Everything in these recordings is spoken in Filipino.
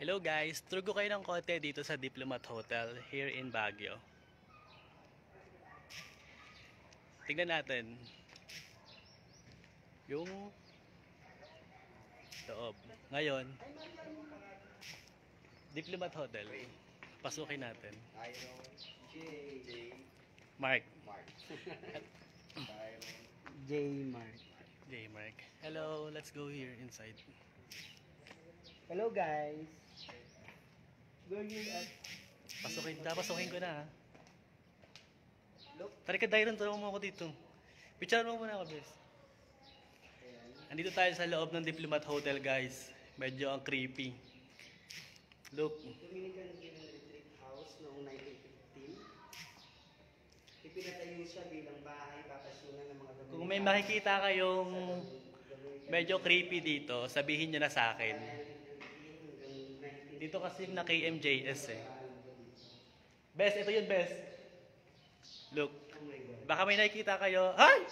Hello guys, tour ko kayo ng konti dito sa Diplomat Hotel here in Baguio. Tingnan natin yung loob. Ngayon, Diplomat Hotel. Pasukin natin. Mark. J. Mark. J. Mark. Hello, let's go here inside. Hello guys. Going at Pasukin ko na ha. Tari ka Dairon, tulungan mo ako dito. Picture mo muna ako, bes. Andito tayo sa loob ng Diplomat Hotel, guys. Medyo ang creepy. Look. Dominican Retreat House noong 1915. Ipinatayo siya bilang bahay bakasyonan ng mga Dominican. Kung may makikita kayong medyo creepy dito, sabihin nyo na sa akin. Dito kasi na KMJS eh. Bes, ito yun, Bes. Look. Baka may nakikita kayo. Ay!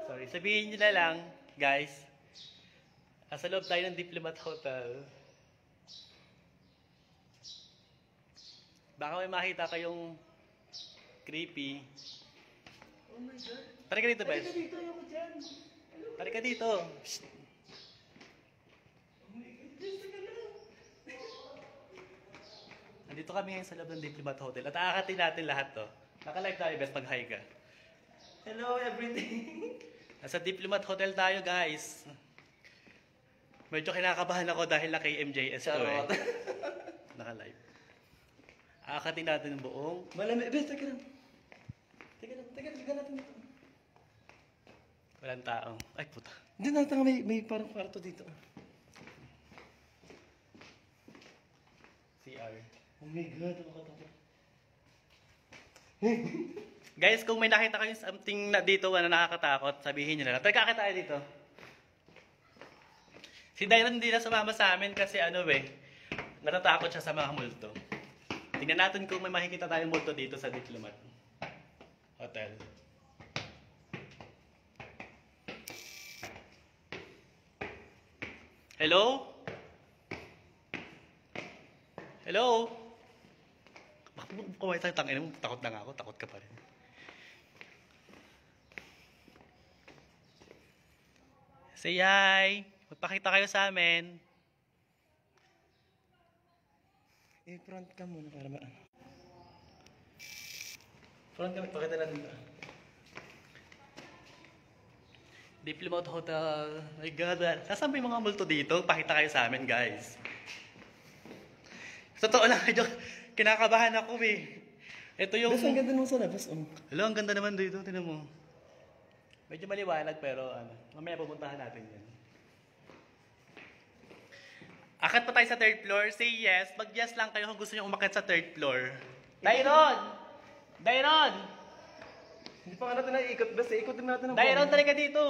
Sorry, sabihin nyo na lang, guys. Nasa loob tayo ng Diplomat Hotel. Baka may makita kayong creepy. Oh my God. Tari ka dito, Bes. Tari ka dito, ayoko dyan. Tari ka dito. Shh. Nandito kami ngayon sa loob ng Diplomat Hotel at aakatin natin lahat to. Naka-live tayo, Bes, pag-hi ka. Hello everything. Nasa Diplomat Hotel tayo, guys. Medyo kinakabahan ako dahil na kay MJS ko eh. Naka-live. Aakatin natin ang buong. Malamig. Bes, teka lang. Teka natin dito. Walang tao. Ay, puta. Hindi natin may parang kwarto dito. CR. Oh my God, nakakatakot. Guys, kung may nakita kayo something na dito na nakakatakot, sabihin nyo na lang. Teka, kakita tayo dito. Si Dairon hindi na sumama sa amin kasi ano eh, natatakot siya sa mga multo. Tingnan natin kung may makikita tayong multo dito sa Diplomat Hotel. Hello? Hello? Bakit mo kumay tayo tangin mo? Takot na nga ako, takot ka pa rin. Say hi! Magpakita kayo sa amin. Front ka muna para maano. Front kami, pakita natin ito. Diplomat Hotel. My God, saan ba yung mga multo dito? Pakita kayo sa amin, guys. Totoo lang, medyo kinakabahan ako eh. Ito yung... Bes, ang ganda nung sa labas. Oh. Hello, ang ganda naman dito. Tingnan mo. Medyo maliwanag pero ano, mamaya pupuntahan natin yan. Akat pa tayo sa third floor. Say yes. Mag-yes lang kayo kung gusto nyo umakyat sa third floor. Dairon! Dairon! Hindi pa nga natin naiikot. Bes, ikotin natin ang Dairon, talaga dito.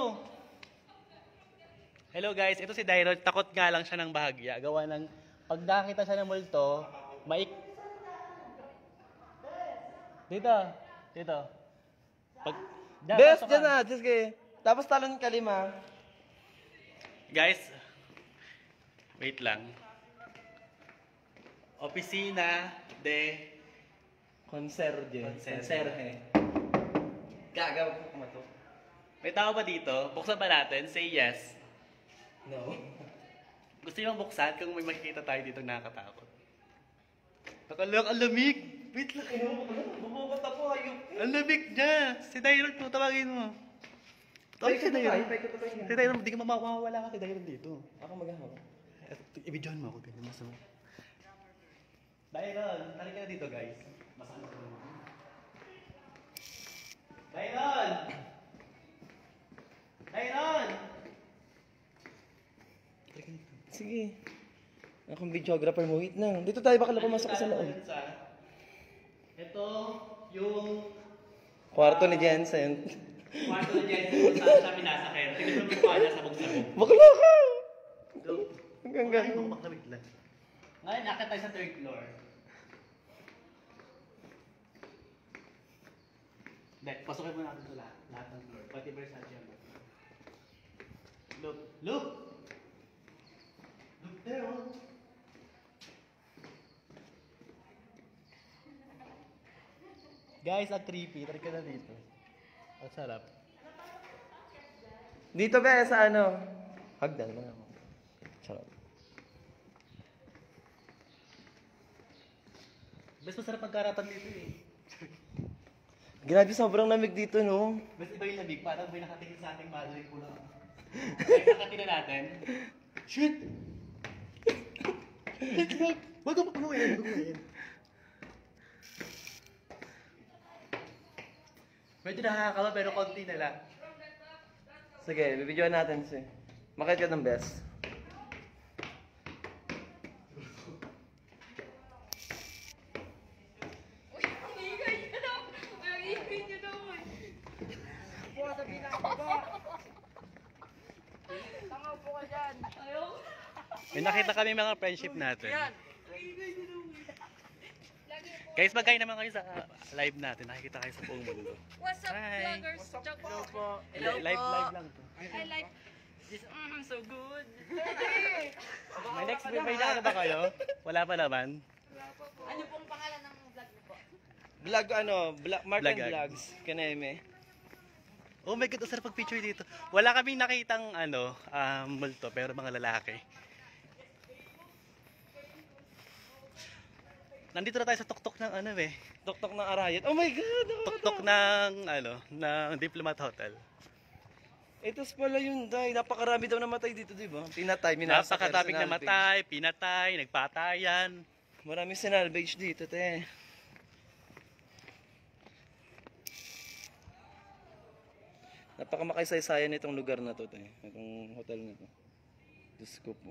Hello guys, ito si Dairon. Takot nga lang siya ng bahagya. Gawa ng, pag nakita siya ng multo, Dito. Dito. Pag... Bes, pasok ka. dyan na. Sige. Tapos talon ka lima. Guys, wait lang. Opisina de Conserje. Conserje. Gagawa ko kumato. May tao ba dito? Buksan ba natin? Say yes. No. Gusto niyo bang buksan kung may makikita tayo dito nakakatakot? Nakalak, ang lamig! Wait lang. Bumukot ako. Ayun. Ang lamig niya! Si Dairon po, tawagin mo. Tawagin si Dairon. Si Dairon, hindi ka mawawala ka si Dairon dito. Ako maghahawa. Ibidyohan mo ako, ganyan masama. Dairon, talik ka na dito guys. Masama ko naman. Dairon! Dairon! Talik ka dito. Sige. Akong videographer mo. Wait na. Dito tayo baka pumasok sa loob. Ito yung Kwarto ni Jensen. kwarto ni Jensen kung saan siya pinasakit. Tingnan mo yung mukha niya sa bugsa-bug. Bakla ka! Hanggang Ay, gano'n. wait lang. Ngayon, nakit tayo sa third floor. Hindi, pasukin mo natin ito lahat ng floor. Pati Versace yan. Look! Look! Look there, oh! Guys, ang creepy. Try ka na dito. Ang sarap. Dito ba sa ano? Hagdan mo na ako. Sarap. Bes, masarap magkaratan dito eh. Grabe, sobrang lamig dito, no? Bes, iba yung lamig. Parang may nakatingin sa ating maloy ko lang. Kaya nakatingin natin. Shit! Huwag ka pagkumain. Medyo nakakakawa pero konti na lang. Sige, bibidyoan natin si. Makit ka ng best. Uy, ang ingay niyo daw. Uy, ang ingay niyo daw. Tanga po ka dyan. Ayaw. May nakita kami mga friendship natin. Guys, magkain naman kayo sa live natin. Nakikita kayo sa buong mundo. What's up, Hi. vloggers? Hello po. Live lang to. I like this. So good. May next may na ba kayo? Wala pa naman. Ano pong pangalan ng vlog niyo po? Vlog ano? Martin Vlog. Vlogs. Kaneme. Oh my God, ang sarap pag-picture dito. Wala kaming nakitang multo, pero mga lalaki. Nandito na tayo sa tuktok ng Tuktok ng Arayat. Oh my God! tuktok ng ng Diplomat Hotel. Ito pala yun, Day. Napakarami daw namatay dito, di ba? Pinatay, minasakar, Napakatabing sinalvage. namatay, pinatay, nagpatayan. Maraming sinalvage dito, te. Napakamakaysaysayan nitong lugar na to, te. Itong hotel na to. Diyos ko po.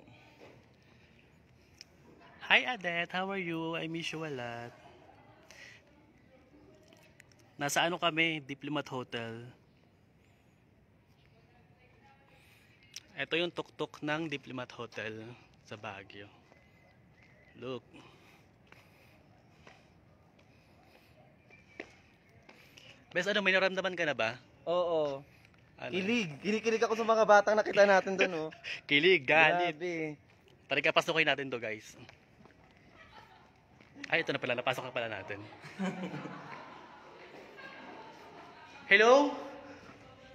Hi Adet, how are you? I miss you a lot. Nasa kami? Diplomat Hotel. Ito yung tuktok ng Diplomat Hotel sa Baguio. Look. Bes, may naramdaman ka na ba? Oo. Ano? Kilig ako sa mga batang nakita natin doon, oh. Kilig, galit. Grabe. Tara ka, pasukin natin to guys. Ay, ito na pala. Napasok na pala natin. Hello?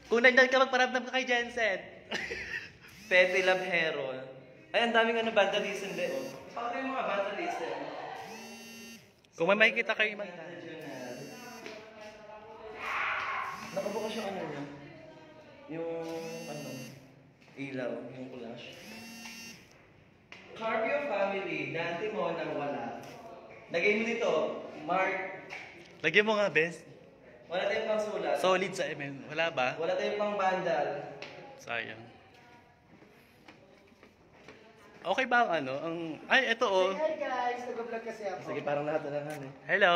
Kung nagdal ka, magparamdam ka kay Jensen. Petty Love Herol. Ay, ang daming vandalism din, oh. Pakita yung mga vandalism. Kung may makikita kayo, Nakabukas yung ano niya. Yung, ilaw, yung flash. Carpio family, dati mo nang wala. Lagay mo dito, Mark. lagyan mo nga, best. Wala tayong pang sulat. Solid sa MM. Wala ba? Wala tayong pang bandal. Sayang. Okay ba ang Ay, ito oh. Hi guys, nag-vlog kasi ako. Sige, parang lahat na lang, Hello.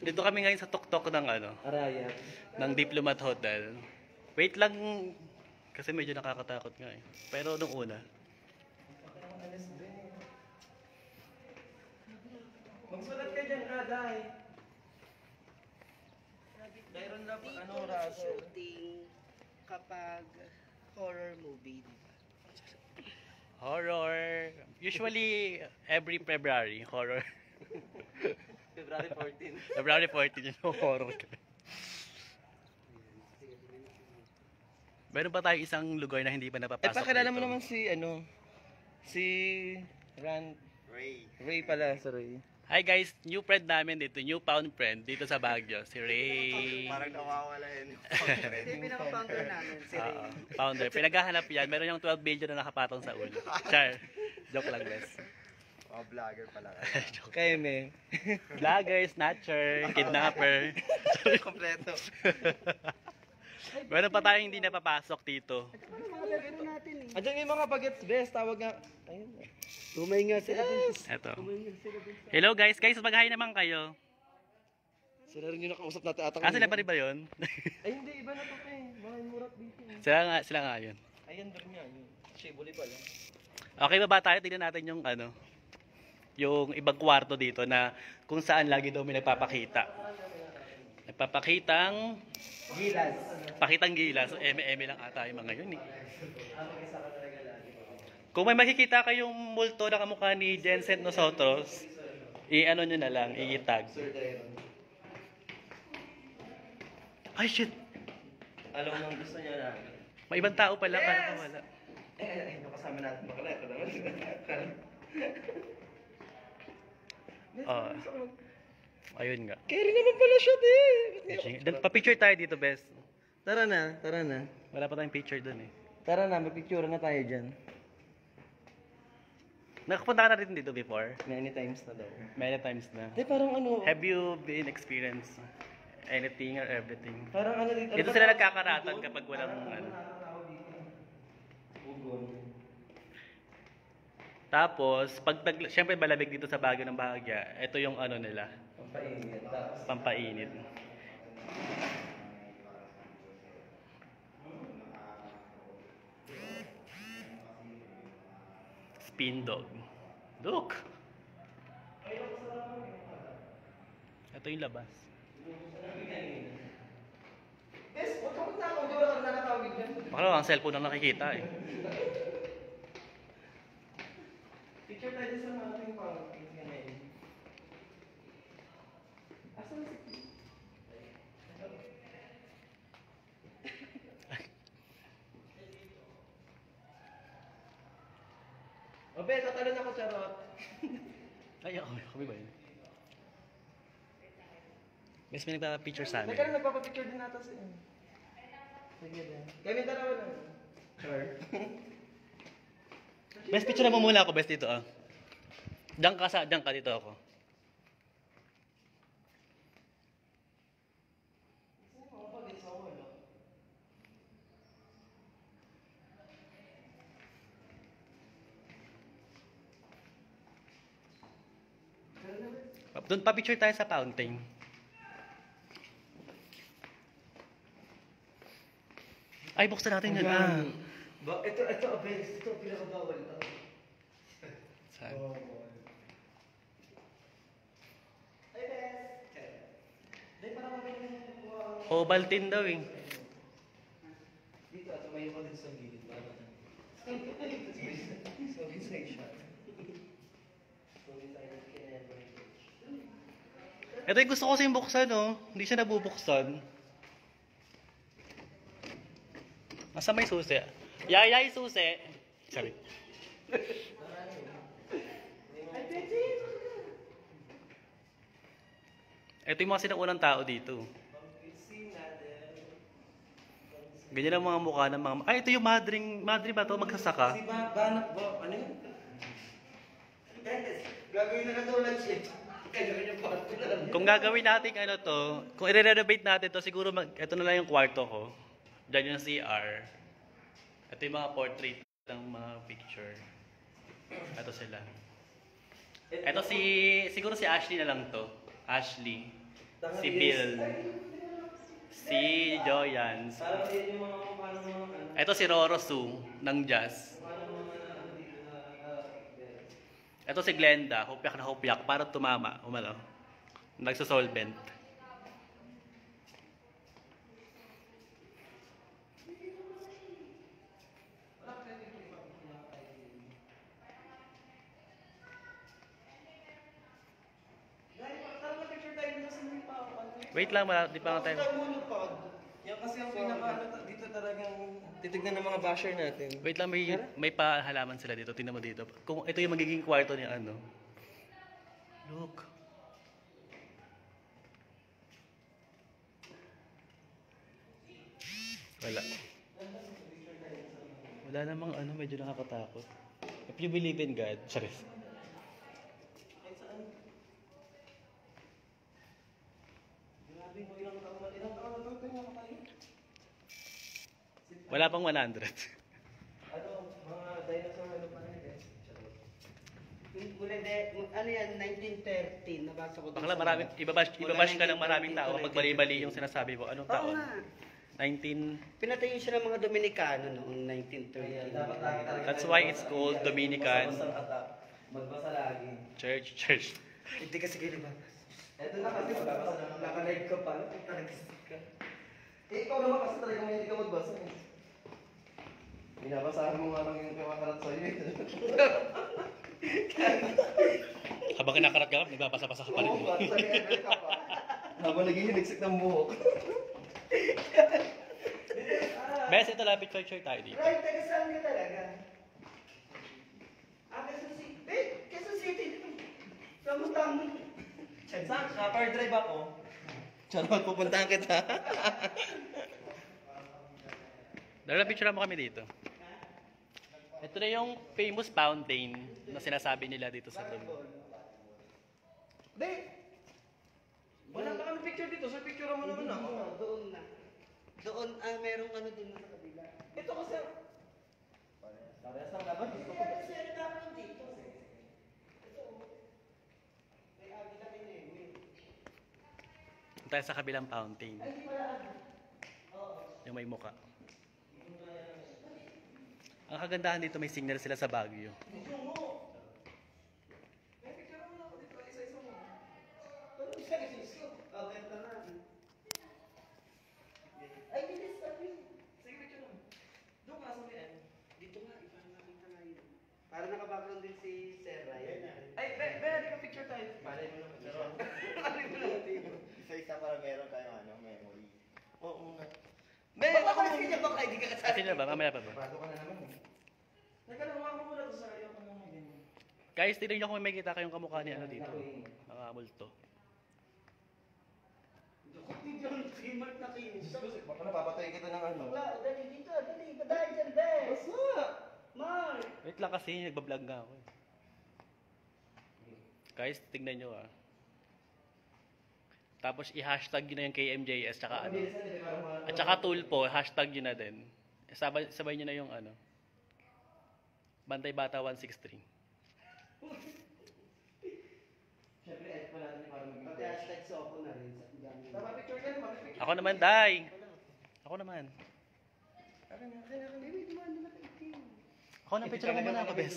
Dito kami ngayon sa tuktok ng Arayat. ng Diplomat Hotel. Wait lang kasi medyo nakakatakot nga eh. Pero nung una, Magsulat ka dyan, Aday. Dairon na Russell. shooting kapag horror movie, di ba? horror. Usually every February, horror. February 14. February 14 yung horror. Meron pa tayo isang lugar na hindi pa napapasok Pakilala mo dito. naman si Ran Ray pala, si Ray. Hi guys, new friend namin dito, new found friend dito sa Baguio, si Ray. Parang nawawala yun. Ito yung pinaka-founder namin, si Ray. Founder. Pinaghahanap yan. Meron yung 12 billion na nakapatong sa ulo. Char. Joke lang, bes. Mga vlogger pala kayo. Kayo, me. Vlogger, snatcher, kidnapper. Kompleto. Meron pa tayong hindi napapasok dito. Andiyan yung mga bagets, best. Tawag nga. Ayun. Tumay nga sila dun. Eto. Hello guys. Guys, mag-hi naman kayo. Sila rin yung nakausap natin atang. Sila pa rin ba yun? Ay, hindi. Iba na to, pe. Mga murat dito. sila nga yun. Ayan, doon niya. Yun. Shibuli pala. Okay, baba tayo. Tignan natin yung yung ibang kwarto dito na kung saan lagi daw may nagpapakita. Nagpapakitang Gilas. pakitang gila. So, eme-eme lang ata yung mga yun eh. Kung may makikita kayong multo na kamukha ni Jensen Nosotros, i-ano nyo na lang, i-tag. Sir Dairon. Ay, shit! Alam mo gusto niya na. May ibang tao pala, paano ka wala? Yung kasama natin bakla. Ito naman. Ayun nga. Carry naman pala siya, Pa-picture tayo dito, best. Tara na, tara na. Wala pa tayong picture dun eh. Tara na, magpicture na tayo dyan. Nakapunta ka na rin dito before? Many times na daw. Many times na. Di, parang ano, Have you been experienced anything or everything? parang ano dito. Dito sila nagkakaratan kapag walang ano. Ugon. Tapos, syempre malamig dito sa Baguio ng Bahagya, ito yung ano nila, Pampainit. Tapos, pampainit. Spin dog. Look! Ito yung labas. yes, huwag ka magtakaw. Di wala kang nakatawid dyan. Baka lang ang cellphone ang nakikita eh. Picture tayo sa mga ating pang-pin ngayon. Asan si... O, be, tatalon ako, charot. Ay, ako, kami ba yun? Bes, may nagpapapicture sa amin. Teka lang, nagpapapicture din natin sa inyo. Sige din. Kami dalawa na. Sure. Bes, picture mo muna ako, bes, dito ah. Diyan ka dito ako. Doon pa-picture tayo sa fountain. Ay, buksan natin yan. Ah. Ito, Abel. Ito, pinakabawal. Saan? Ay, Bes. Dahil parang mabili na Ovaltine daw eh. dito, at tumayo ko din sa gilid. So, inside shot. Ito yung gusto ko kasing buksan, oh. Hindi siya nabubuksan. Nasa may susi. Yayay susi. Sorry. Ito yung mga sinaunang tao dito. Ganyan ang mga mukha ng mga... Ay, ito yung madre ba to? Magsasaka. Si Banak ba? Ano yun? Gagawin na katulad siya. Kaya pa. Kung gagawin natin ano to, kung i-renovate natin to, siguro ito na lang yung kwarto ko. Diyan yung CR. Ito yung mga portrait ng mga picture. Ito sila. Ito siguro si Ashley na lang to. Ashley. Si Bill. Si Joyans. Parang yun yung mga mukha ng mga... Ito si Roro Su ng Jazz. Ito si Glenda, hupyak na hupyak, para tumama, umano. Nagsosolvent. Wait lang, di pa nga tayo. Yan kasi ang pinaka dito talagang titignan ng mga basher natin. Wait lang, may pahalaman sila dito. Tingnan mo dito. Kung ito yung magiging kwarto ni ano. Look. Wala. Wala namang ano, medyo nakakatakot. If you believe in God, sorry. Wala pang 100. Ano, mga dinosaur ano pa rin eh. Ano yan, 1913, nabasa ko. Bakla maraming ibabash ka ng maraming tao kapag mali-mali yung sinasabi mo. Anong Oo taon? nga. 19 Pinatayo siya ng mga Dominicano noong 1913. Dapat lagi talaga. That's why it's called Dominican Magbasa lagi. Church. Hindi kasi kayo ba? Ito na kasi magbabasa naman. Naka-live ka pa. Nag-stick ka. Eh, ikaw naman kasi talagang hindi ka magbasa eh. Binabasahan mo nga lang yung kumakarat sa'yo eh. Habang kinakarat ka, nagbabasa-basa ka pa rin. Oo, basa ka pa. Habang naghihiliksik ng buhok. Bes, ito lapit picture tayo dito. Right, taga saan ka talaga? Quezon City. Quezon City. Tamo-tamo. Saan ka? Car drive ako. Charot, pupuntahan kita. Dala picture mo kami dito. Ito na yung famous fountain na sinasabi nila dito sa room. Hindi. Wala pa kami picture dito. So, picture mo naman ako. Doon na. Doon, merong ano doon sa kabila. Ito kasi. Parehas lang dapat. Gusto ko. Tayo sa kabilang fountain. Yung may muka. Ang kagandahan dito, may signal sila sa Baguio. Ay, bilis. Sige, picture mo. Doon ka sa may Dito nga, iparang nakita nga yun. Para naka-background din si Sir Ryan. Ay, Bea, ka picture tayo. Malay mo naman. Malay mo naman. Isa-isa para meron tayong ano, memory. Oo nga. Bea, ako na sige baka hindi ka kasali. Kasi na ba? Mamaya pa ba? Pado ka na naman eh. Nagkalawa ko muna to sa iyo kung ano ganyan. Guys, tignan nyo kung may kita kayong kamukha ni ano dito. Mga multo. Si Mark na kinis. Baka napapatay kita ng ano. Wala, dali dito, dali. Padahal dyan, Bes. Basta! Mark! Wait lang kasi, nagbablog nga ako. Guys, tignan nyo ah. Tapos i-hashtag nyo na yung KMJS tsaka ano. At tsaka Tulpo, hashtag nyo na din. Sabay nyo na yung ano. Bantay Bata 163. Siyempre, edit pa natin para maging Pati hashtag Soko na rin. Tama, picture ka naman. Ako naman, Day! Ako naman. Ako na, picture mo muna ako, Bes.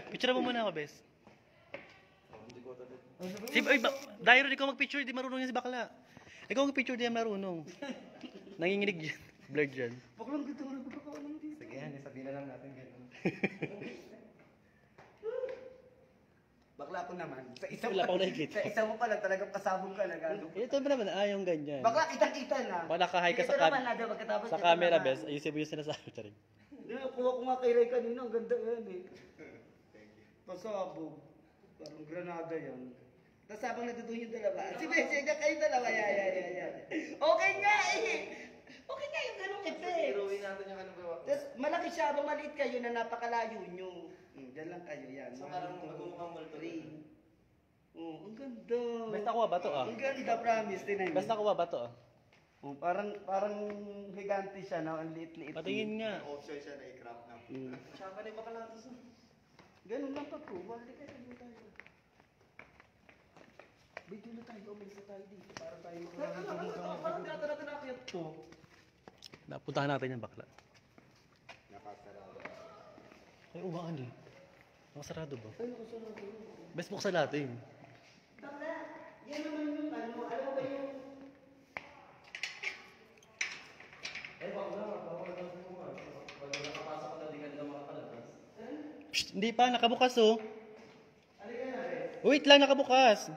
Picture mo muna ako, Bes. Si, ay, Dairon, ikaw mag-picture, di marunong yan si bakla. Ikaw mag-picture, di yan marunong. Nanginginig dyan. Blurred dyan. Baklang gusto mo nagpapakawalan dito. Sige, yan. Sabihin na lang natin ganun. Bakla ko naman. Sa isa Wala pa ako nakikita. Sa isa mo pa lang talagang kasabong ka na gano'n. Ito ba naman, yung ganyan. Bakla, kita-kita na. Pag nakahay ka sa, Ito naman, Nada, pagkatapos sa ito camera, naman. Bes, ayusin mo yung sinasabi. Charing. Kuha ko nga kay Ray kanina, ang ganda yan eh. Pasabog. Parang granada yan. Tapos habang natutuyo yung dalawa. Si Bessie, na kayo dalawa. Yeah. Okay nga eh. Okay nga yung ganong effect. Iruin natin yung ano gawa. Tapos malaki siya, habang maliit kayo na napakalayo nyo. Diyan lang kayo yan. So, parang magmumukhang multo. Ang ganda. Bes, nakuha ba to ah? Ang ganda, promise. Tinan Bes, niyo. nakuha ba to ah? Parang higante siya na ang liit-liit. Patingin nga. Option siya na i-crop na. Tsaka na yung bakalatos. Ganun lang pa po. Balik kayo tayo. Video na tayo. Umalis na tayo dito. Para tayo Parang tinatanong natin nakakit to. Napuntahan natin yung bakla. Nakasarado. Ay, umaan eh. Nakasarado ba? Bes, buksan natin. Bakla, yan naman yung ano. Alam mo ba yung... Eh, baka na mo nga. Pag nakapasok ka na, di ka nila makakalabas. Psst, hindi pa, nakabukas oh. Ano ka na rin? Wait lang, nakabukas.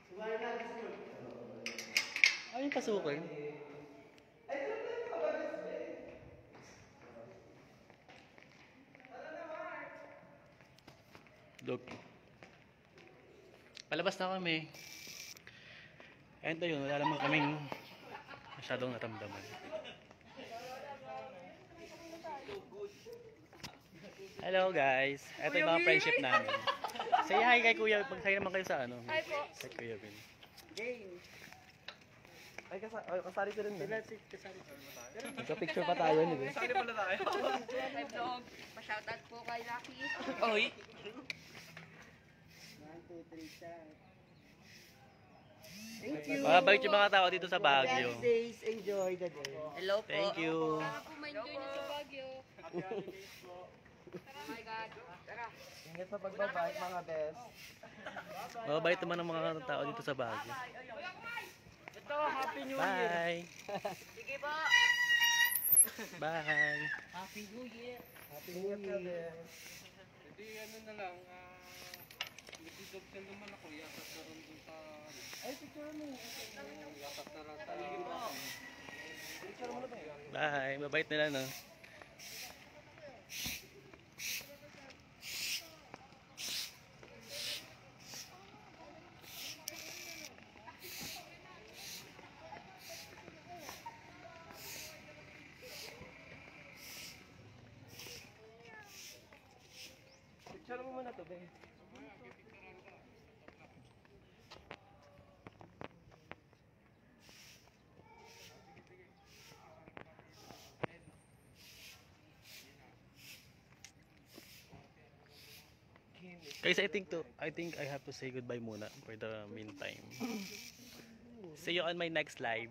Sumari na gusto. Ay, pasukin. Look. Palabas na kami. Ito yun, wala naman kaming masyadong natamdaman. Hello guys. Ito yung mga friendship namin. Say hi kay Kuya. Mag-hi naman kayo sa ano. Hi po. Kay Kuya Vin. Game. Ay, kasali ka rin ba? Kasali. Magka-picture pa tayo nito. Kasali pala tayo. Hi vlog. Pa-shoutout po kay Lucky. Oy. 1, 2, 3, chat. Thank you. Babalik yung mga tao dito sa Baguio. Happy days. Enjoy the day. Hello po. Thank you. Sana po ma-enjoy niyo sa Baguio. Oh my God. Tara. Ingat sa pagbabike, mga best. Mababait naman ang mga tao dito sa Baguio. Ito, Happy New Bye. Sige po. Bye. Happy New Year. Ingat ka, best. Hindi, ano na lang. Nag-obsel naman ako, yatas na rin dun sa... Ay, picture mo. Yatas na rin sa... Picture mo na ba yun? Bye. Mabait nila, no? Picture mo muna to, be. Guys, I think I have to say goodbye muna for the meantime. See you on my next live.